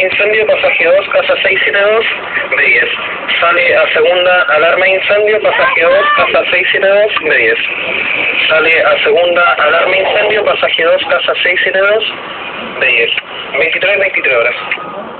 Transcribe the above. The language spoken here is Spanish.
incendio, pasaje 2, casa 672, B10. Sale a segunda alarma de incendio, pasaje 2, casa 672, B10. Sale a segunda alarma de incendio, pasaje 2, casa 672, B10. 23 horas.